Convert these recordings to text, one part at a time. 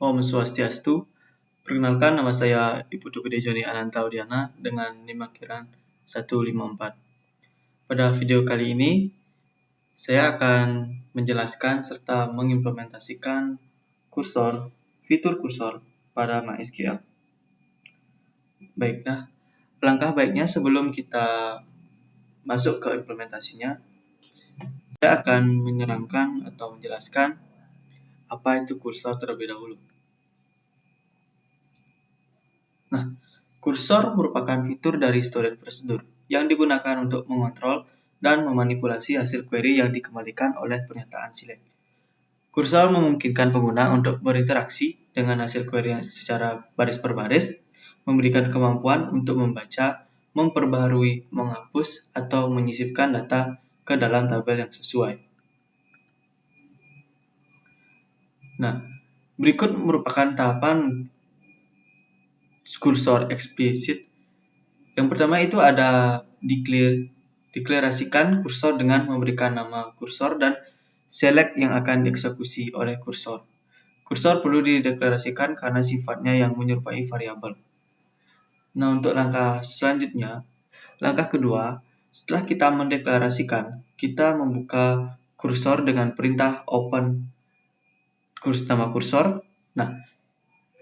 Om Swastiastu. Perkenalkan, nama saya Ibu Gede Joni Anantaudiana dengan NIM akhiran 154. Pada video kali ini, saya akan menjelaskan serta mengimplementasikan fitur kursor pada MySQL. Baik, langkah baiknya sebelum kita masuk ke implementasinya, saya akan menerangkan atau menjelaskan apa itu kursor terlebih dahulu. Kursor merupakan fitur dari storage procedure yang digunakan untuk mengontrol dan memanipulasi hasil query yang dikembalikan oleh pernyataan select. Kursor memungkinkan pengguna untuk berinteraksi dengan hasil query secara baris per baris, memberikan kemampuan untuk membaca, memperbaharui, menghapus, atau menyisipkan data ke dalam tabel yang sesuai. Berikut merupakan tahapan kursor eksplisit. Yang pertama itu ada deklarasikan kursor dengan memberikan nama kursor dan select yang akan dieksekusi oleh kursor. Kursor perlu dideklarasikan karena sifatnya yang menyerupai variabel. Untuk langkah selanjutnya, langkah kedua, setelah kita mendeklarasikan, kita membuka kursor dengan perintah open nama kursor.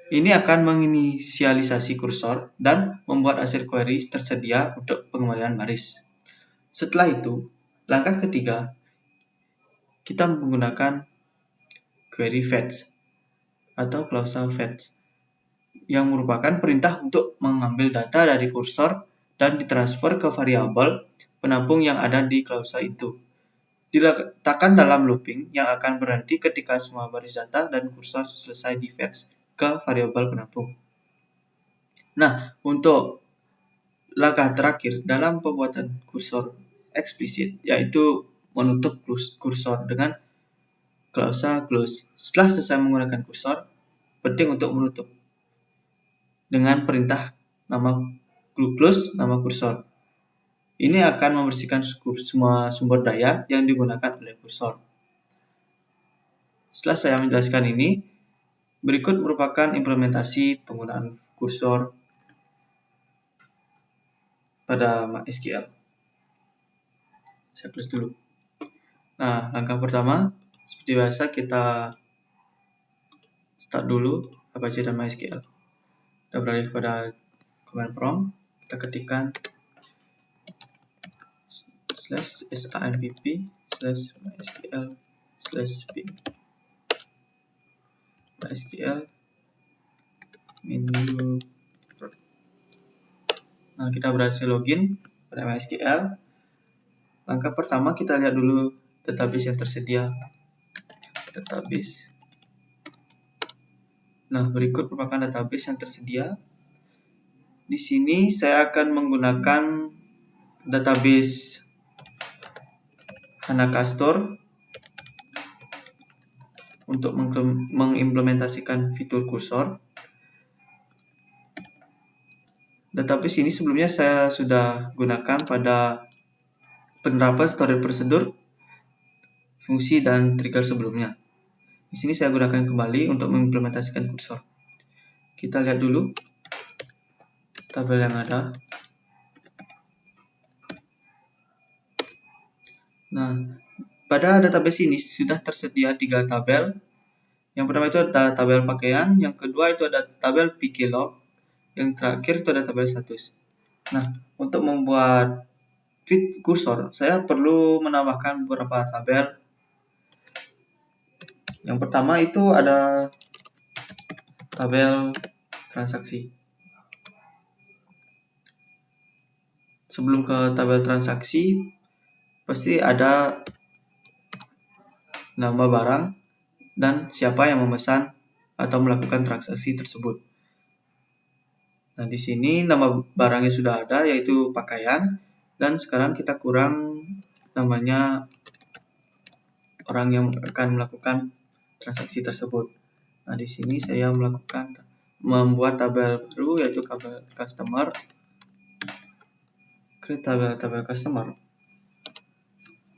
Ini akan menginisialisasi kursor dan membuat hasil query tersedia untuk pengembalian baris. Setelah itu, langkah ketiga, kita menggunakan query fetch atau klausa fetch yang merupakan perintah untuk mengambil data dari kursor dan ditransfer ke variabel penampung yang ada di klausa itu. Diletakkan dalam looping yang akan berhenti ketika semua baris data dan kursor selesai di fetch ke variabel penampung. Untuk langkah terakhir dalam pembuatan kursor eksplisit, yaitu menutup kursor dengan klausa close. Setelah selesai menggunakan kursor, penting untuk menutup dengan perintah nama close nama kursor. Ini akan membersihkan semua sumber daya yang digunakan oleh kursor. Setelah saya menjelaskan ini, berikut merupakan implementasi penggunaan kursor pada MySQL. Saya tulis dulu. Langkah pertama, seperti biasa kita start dulu Apache dan MySQL. Kita beralih pada command prompt, kita ketikkan /sampp/mysql/bin MySQL menu. Kita berhasil login pada MySQL. Langkah pertama kita lihat dulu database yang tersedia. Database. Berikut merupakan database yang tersedia. Di sini saya akan menggunakan database HANA Castor untuk mengimplementasikan fitur kursor. Database ini sebelumnya saya sudah gunakan pada penerapan storage procedure, fungsi, dan trigger sebelumnya. Di sini saya gunakan kembali untuk mengimplementasikan kursor. Kita lihat dulu tabel yang ada. Pada database ini sudah tersedia 3 tabel. Yang pertama itu ada tabel pakaian, yang kedua itu ada tabel pklog, yang terakhir itu ada tabel status. Untuk membuat fit kursor, saya perlu menambahkan beberapa tabel. Yang pertama itu ada tabel transaksi. Sebelum ke tabel transaksi, pasti ada nama barang dan siapa yang memesan atau melakukan transaksi tersebut. Di sini nama barangnya sudah ada, yaitu pakaian, dan sekarang kita kurang namanya orang yang akan melakukan transaksi tersebut. Di sini saya membuat tabel baru, yaitu tabel customer. Create tabel customer.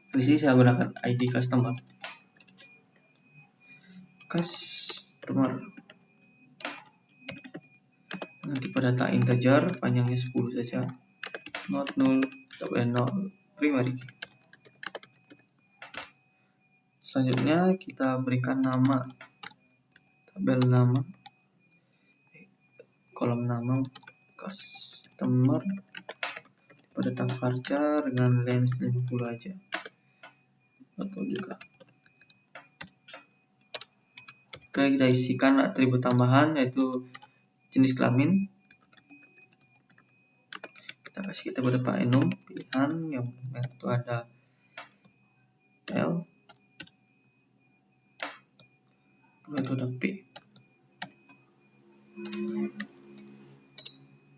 Di sini saya gunakan ID customer. Nanti pada data integer panjangnya 10 saja. Not null, kita boleh nol primary key. Selanjutnya kita berikan nama tabel nama, kolom nama customer pada data varchar dengan length 50 aja. Atau juga kita isikan atribut tambahan yaitu jenis kelamin. Kita kasih pada Pak enum pilihan yang itu ada L, itu ada P.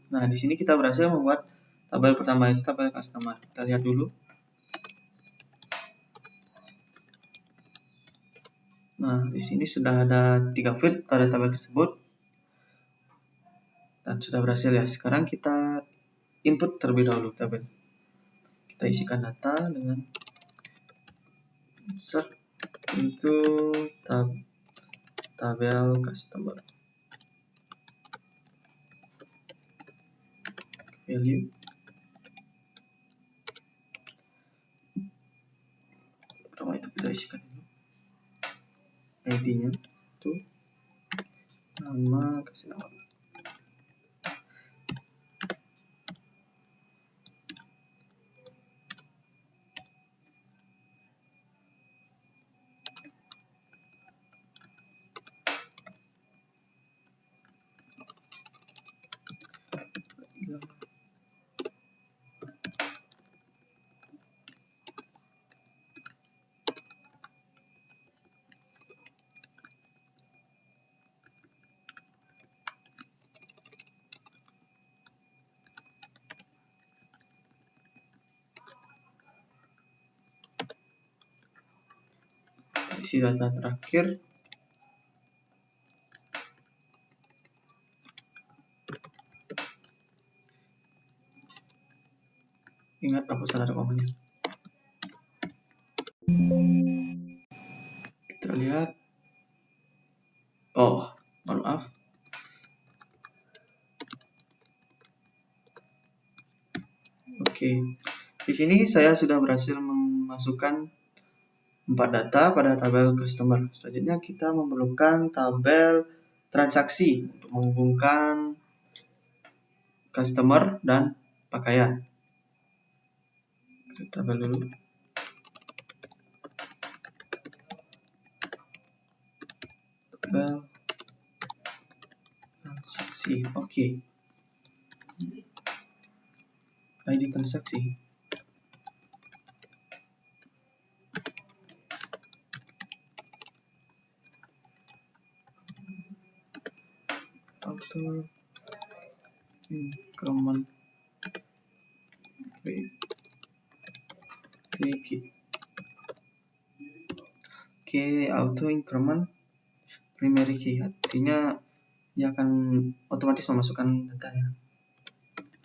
Nah, di sini kita berhasil membuat tabel pertama itu tabel customer. Kita lihat dulu. Nah, di sini sudah ada 3 field pada tabel tersebut dan sudah berhasil ya. Sekarang kita input terlebih dahulu tabel. Kita isikan data dengan insert into tabel customer. Value. Pertama itu kita isikan ID-nya itu nama, kasih nama. Isi data terakhir. Ingat hapus ada komanya. Kita lihat. Oh, maaf. Oke. Di sini saya sudah berhasil memasukkan 4 data pada tabel customer. Selanjutnya kita memerlukan tabel transaksi untuk menghubungkan customer dan pakaian. Kita tabel dulu. Tabel transaksi. Oke. ID transaksi. Auto increment key. Oke, auto increment primary key, artinya dia akan otomatis memasukkan datanya.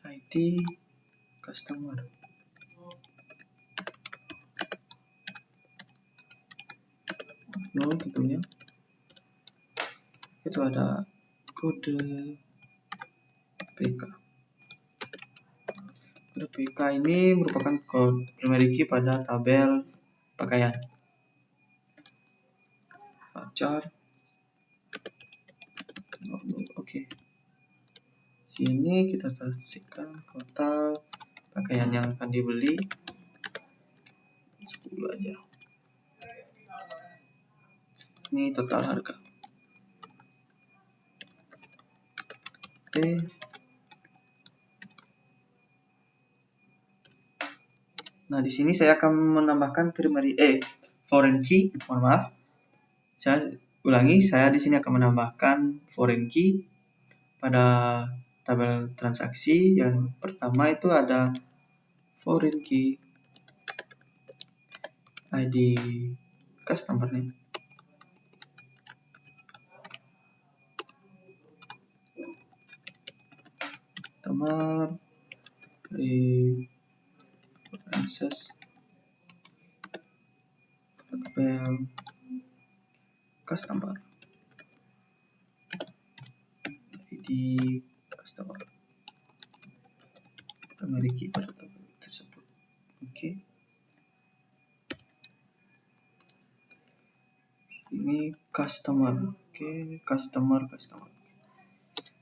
ID customer. No, tentunya itu ada kode PK. Kode PK ini merupakan kode primary key pada tabel pakaian. Varchar. Oke. Sini kita kasihkan total pakaian yang akan dibeli 10 aja. Ini total harga. Oke. Nah, di sini saya akan menambahkan foreign key. Mohon maaf. Saya ulangi, saya di sini akan menambahkan foreign key pada tabel transaksi. Yang pertama itu ada foreign key ID customer nih. Customer references tabel customer ID customer memiliki pada tabel tersebut. Oke. Ini customer. Oke, customer.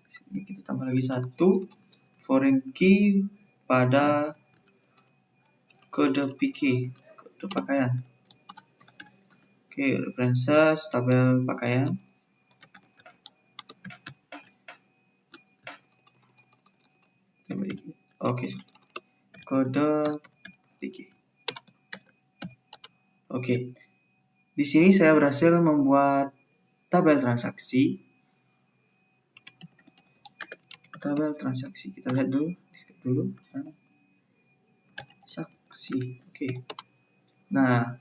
Sini kita tambah lagi satu foreign key pada kode PK, kode pakaian. Oke, references tabel pakaian. Oke, kode PK. Oke, di sini saya berhasil membuat tabel transaksi. Kita lihat dulu, skip dulu. Transaksi. Oke. Nah,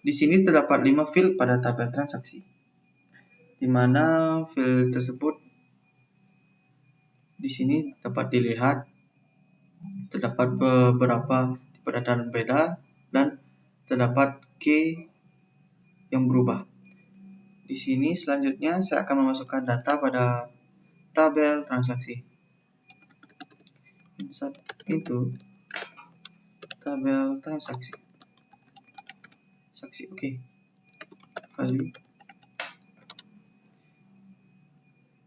di sini terdapat 5 field pada tabel transaksi, di mana field tersebut di sini dapat dilihat terdapat beberapa tipe data berbeda dan terdapat key yang berubah. Di sini selanjutnya saya akan memasukkan data pada tabel transaksi. Insert into tabel transaksi. Oke. Value.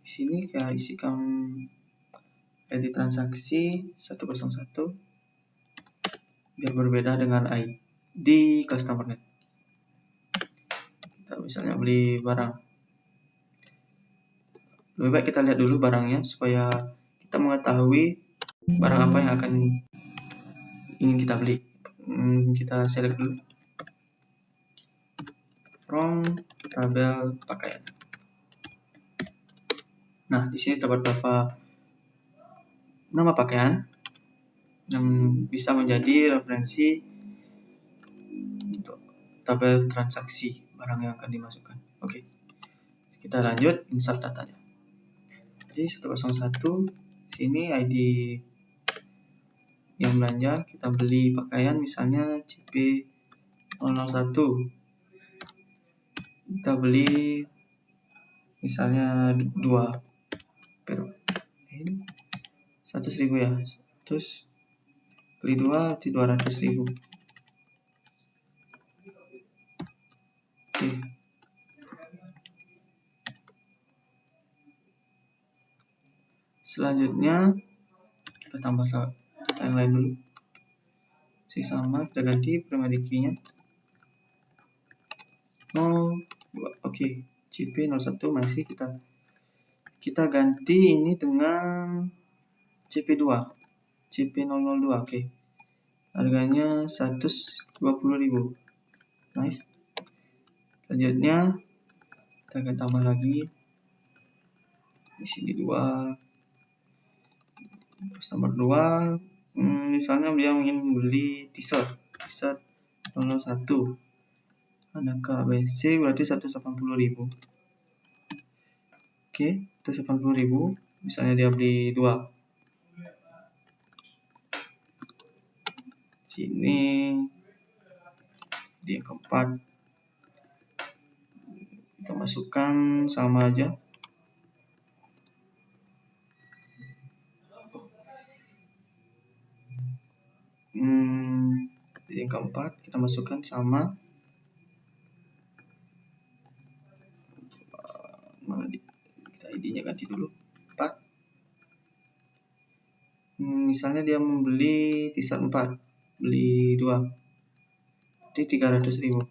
Di sini saya isikan ID transaksi 101 biar berbeda dengan ID customer-nya. Kita misalnya beli barang. Lebih baik kita lihat dulu barangnya supaya kita mengetahui barang apa yang akan ingin kita beli. Kita select dulu from tabel pakaian. Nah, di sini terdapat beberapa nama pakaian yang bisa menjadi referensi untuk tabel transaksi barang yang akan dimasukkan. Oke. Kita lanjut insert datanya. Jadi 101 sini ID yang belanja, kita beli pakaian misalnya CP001. Kita beli misalnya 2 pero 100.000 ya. Terus beli 2 di 200.000. Oke. Selanjutnya kita tambah data yang lain dulu. Sama, kita ganti primary key-nya 02. Oke, CP01 masih kita ganti ini dengan CP2. CP002. Oke. Harganya 120.000. Nice. Selanjutnya kita akan tambah lagi di sini 2 customer 2. Misalnya dia ingin beli t-shirt 001 Anaka BC berarti 180.000. Oke, 180.000. Misalnya dia beli 2. Sini di yang keempat kita masukkan sama aja. Di yang keempat kita masukkan sama kita ID-nya ganti dulu 4. Misalnya dia membeli t-shirt 4, beli 2, jadi 300.000.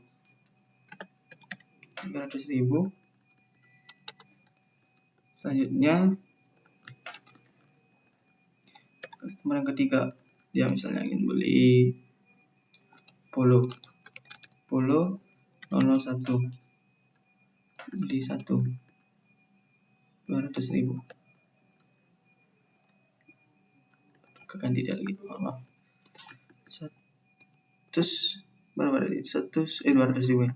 Selanjutnya customer yang ketiga, dia misalnya ingin beli polo 001, beli 1, 200.000. Ganti dia lagi, maaf. 200.000 ya.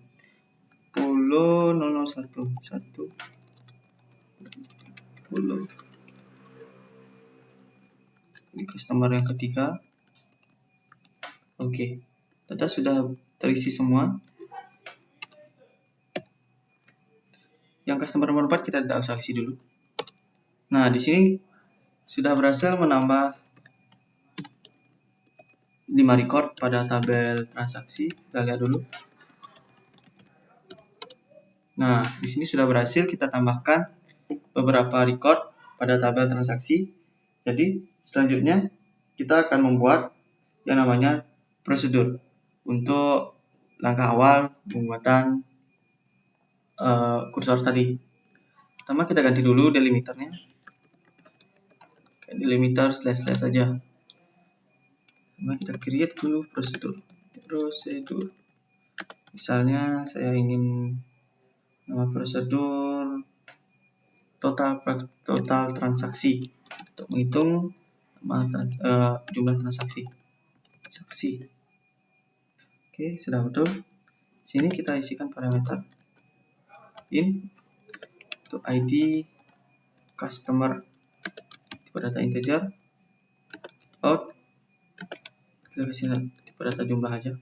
Polo 001 polo. Ini customer yang ketiga. Oke, data sudah terisi semua. Yang customer nomor 4 kita tidak usah isi dulu. Nah, di sini sudah berhasil menambah 5 record pada tabel transaksi. Kita lihat dulu. Nah, di sini sudah berhasil kita tambahkan beberapa record pada tabel transaksi. Jadi, selanjutnya kita akan membuat yang namanya prosedur untuk langkah awal pembuatan kursor tadi. Pertama kita ganti dulu delimiternya. Delimiter slash saja. Pertama kita create dulu prosedur. Misalnya saya ingin nama prosedur total transaksi untuk menghitung jumlah transaksi. Oke, sudah betul. Sini kita isikan parameter in untuk ID customer tipe data integer, out kita kasih tipe data jumlah aja.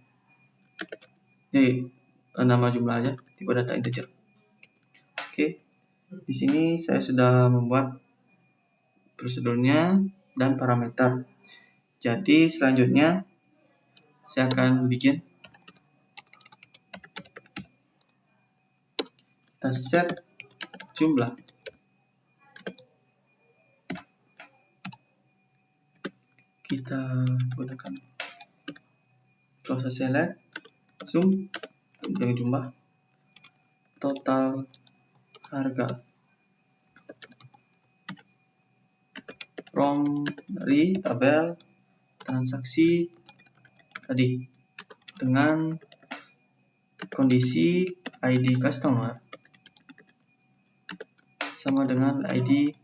Nama jumlah aja, tipe data integer. Oke. Di sini saya sudah membuat prosedurnya dan parameter. Jadi selanjutnya saya akan bikin kita set jumlah. Kita gunakan proses select zoom dengan jumlah total harga from dari tabel transaksi tadi dengan kondisi ID customer sama dengan ID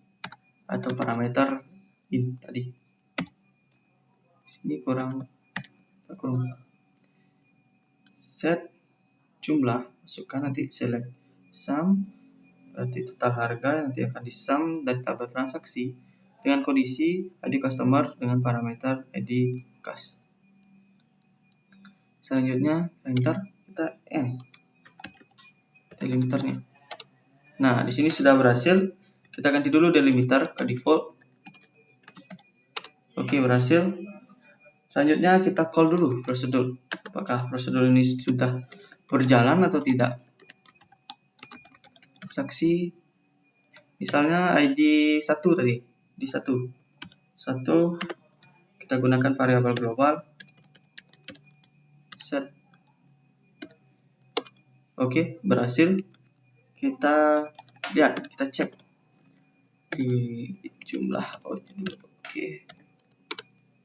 atau parameter in tadi. Sini kurang set jumlah, masukkan nanti select sum, berarti total harga nanti akan disum dari tabel transaksi dengan kondisi ID customer dengan parameter ID cus. Selanjutnya enter, kita end delimiternya. Nah, di sini sudah berhasil. Kita ganti dulu delimiter ke default. Oke, berhasil. Selanjutnya kita call dulu prosedur. Apakah prosedur ini sudah berjalan atau tidak? Saksi misalnya ID 1 tadi, di 1 kita gunakan variabel global set. Oke, berhasil. Kita lihat, kita cek di jumlah output. Oke.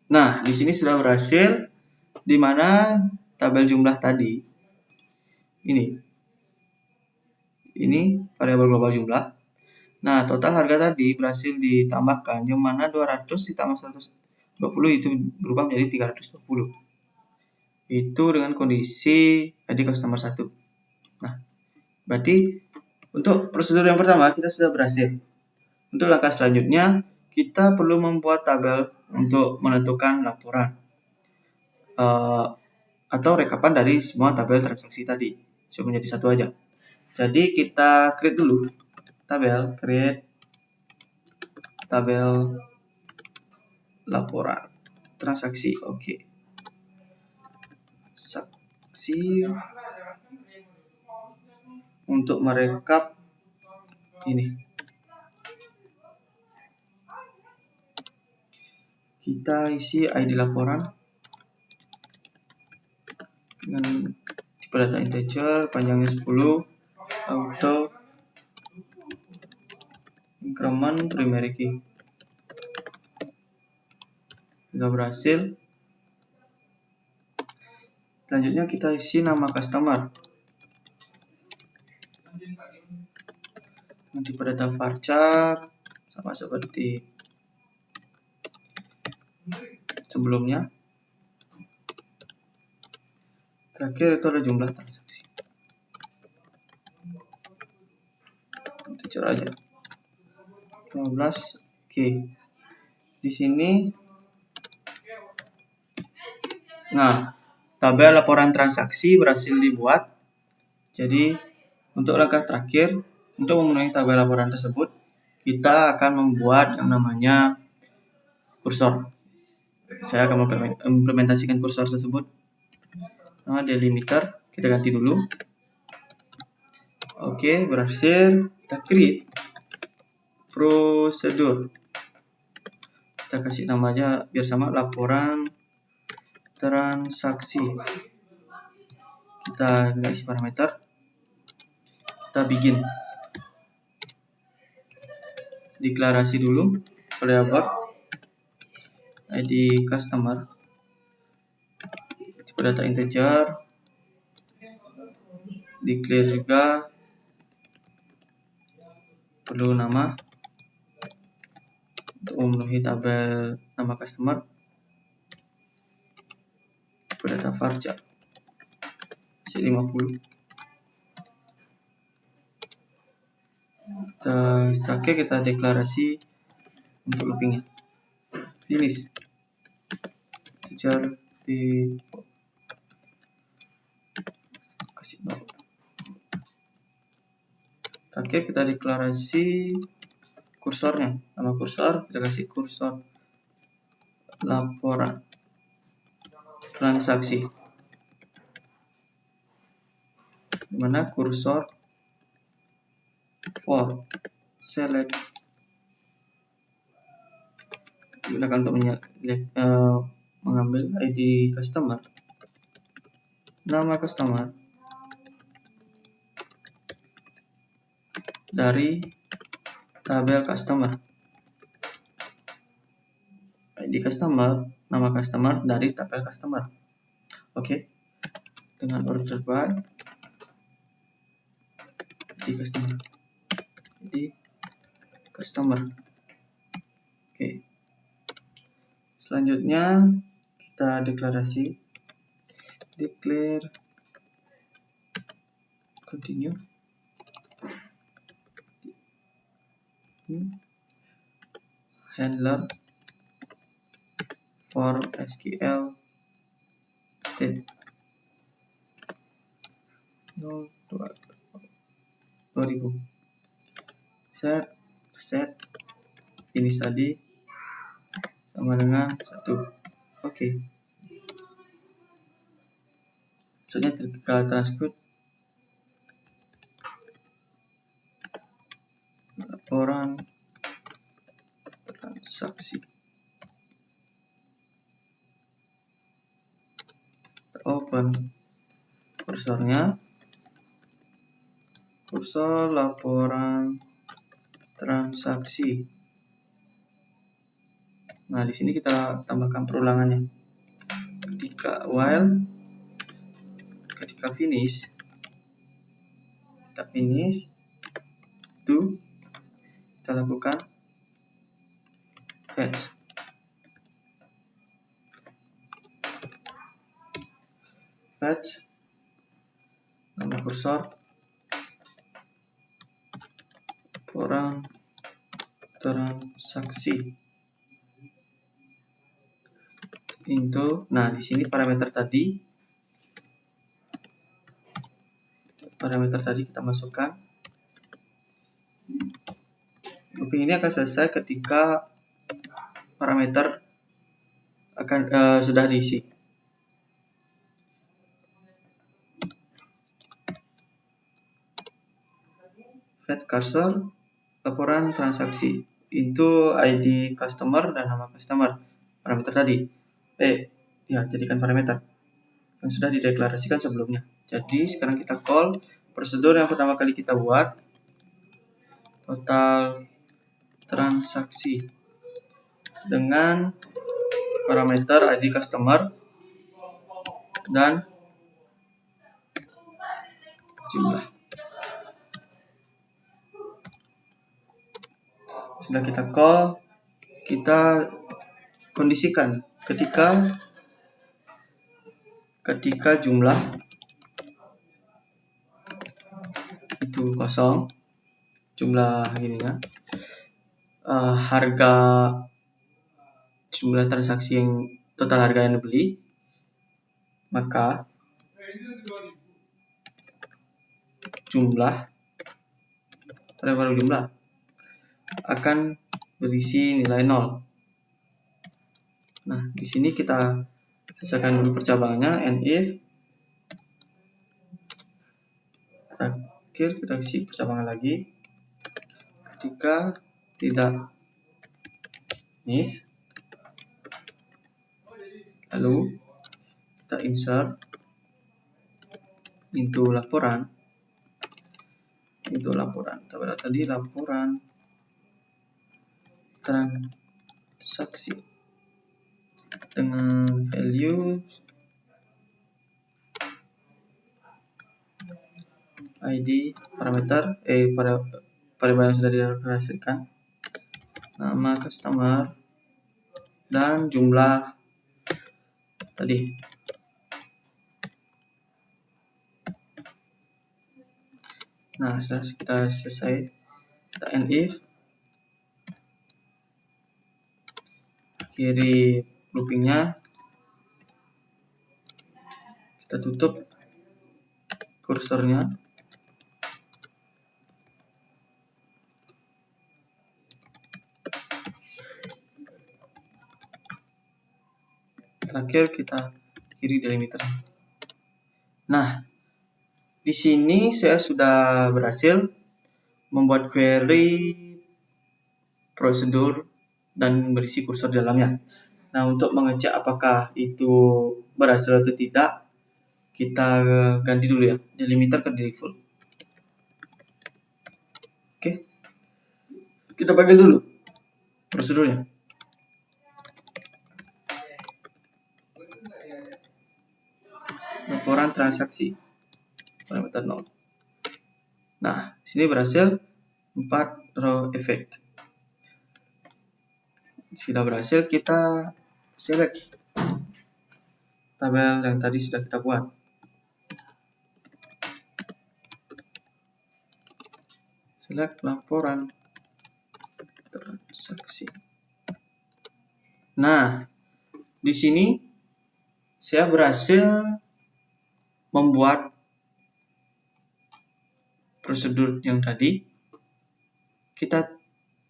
Nah, di sini sudah berhasil, di mana tabel jumlah tadi ini variabel global jumlah. Nah, total harga tadi berhasil ditambahkan, yang mana 200 ditambah 120 itu berubah menjadi 320. Itu dengan kondisi ID customer 1. Nah, berarti untuk prosedur yang pertama kita sudah berhasil. Untuk langkah selanjutnya, kita perlu membuat tabel untuk menentukan laporan atau rekapan dari semua tabel transaksi tadi. Cuma menjadi satu aja. Jadi kita create dulu create tabel laporan transaksi. Oke. Saksi untuk merekap ini. Kita isi ID laporan dengan tipe data integer, panjangnya 10, auto increment primary key. Sudah berhasil. Selanjutnya kita isi nama customer. Nanti pada data varchar sama seperti sebelumnya. Terakhir itu ada jumlah transaksi. Teacher aja. 15. Oke. Di sini tabel laporan transaksi berhasil dibuat. Jadi untuk langkah terakhir, untuk memenuhi tabel laporan tersebut, kita akan membuat yang namanya kursor. Saya akan implementasikan kursor tersebut. Nah, delimiter kita ganti dulu. Oke, berhasil. Kita create prosedur. Kita kasih nama aja biar sama, laporan transaksi. Kita isi parameter. Kita begin. Deklarasi dulu variabel ID customer, tipe data integer, declare juga perlu nama untuk memenuhi tabel nama customer, tipe data varchar C50. Terakhir kita deklarasi untuk loopingnya. Finish. Teacher di kasih no. Terakhir kita deklarasi kursornya. Nama kursor kita kasih kursor laporan transaksi. Dimana kursor for select gunakan untuk mengambil ID customer, nama customer dari tabel customer, ID customer, nama customer dari tabel customer. Oke, dengan order by ID customer. Oke. Selanjutnya kita deklarasi declare continue handler for SQL state 2000 set ini tadi sama dengan 1. Oke. Maksudnya ketika transcode laporan transaksi. Kita open kursornya, kursor laporan transaksi. Nah, di sini kita tambahkan perulangannya. Ketika finish, kita lakukan fetch nama kursor laporan transaksi into. Nah, di sini parameter tadi kita masukkan. Looping ini akan selesai ketika parameter sudah diisi. Fetch cursor laporan transaksi into ID customer dan nama customer, parameter tadi. Jadikan parameter yang sudah dideklarasikan sebelumnya. Jadi sekarang kita call prosedur yang pertama kali kita buat, total transaksi dengan parameter ID customer dan jumlah. Sudah kita call, kita kondisikan ketika jumlah itu kosong, jumlah gini ya, harga jumlah transaksi yang total harga yang dibeli, maka jumlah akan berisi nilai 0. Nah, di sini kita selesaikan dulu percabangannya, and if. Terakhir kita isi percabangan lagi. Ketika tidak miss, lalu kita insert into laporan. Tadi laporan transaksi dengan value ID parameter variabel yang sudah dideklarasikan, nama customer dan jumlah tadi. Nah, setelah kita selesai, kita end if, akhiri loopingnya, kita tutup kursornya. Terakhir kita akhiri delimiter. Nah, di sini saya sudah berhasil membuat query prosedur dan berisi kursor di dalamnya. Nah, untuk mengecek apakah itu berhasil atau tidak, kita ganti dulu ya, delimiter ke default. Oke. Kita pakai dulu prosedurnya. Laporan transaksi parameter 0. Nah, sini berhasil 4 row effect. Sudah berhasil, kita select tabel yang tadi sudah kita buat. Select laporan transaksi. Nah, di sini saya berhasil membuat prosedur yang tadi. Kita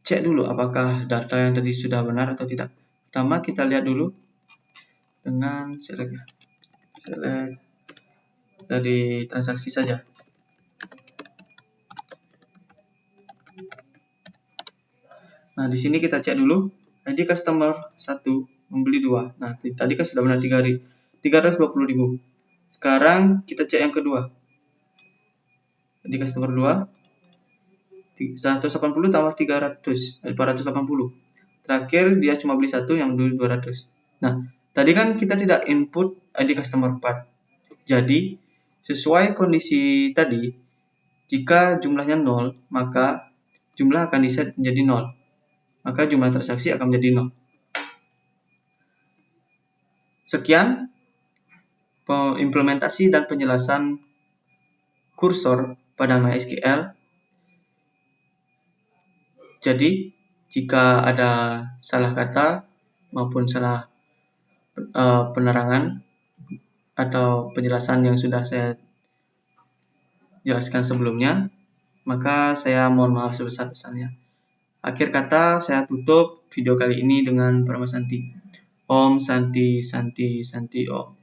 cek dulu apakah data yang tadi sudah benar atau tidak. Pertama kita lihat dulu dengan select dari transaksi saja. Nah, di sini kita cek dulu ID customer 1 membeli 2. Nah, tadi kan sudah benar 320.000. Sekarang kita cek yang kedua. Jadi customer 2 180 tambah 300, 480. Terakhir dia cuma beli 1 yang dulu 200. Nah, tadi kan kita tidak input ID customer 4. Jadi, sesuai kondisi tadi, jika jumlahnya 0, maka jumlah akan diset menjadi 0. Maka jumlah transaksi akan menjadi 0. Sekian implementasi dan penjelasan kursor pada MySQL. Jadi, jika ada salah kata maupun salah penerangan atau penjelasan yang sudah saya jelaskan sebelumnya, maka saya mohon maaf sebesar-besarnya. Akhir kata, saya tutup video kali ini dengan Parama Santi. Om Santi Santi Santi Om.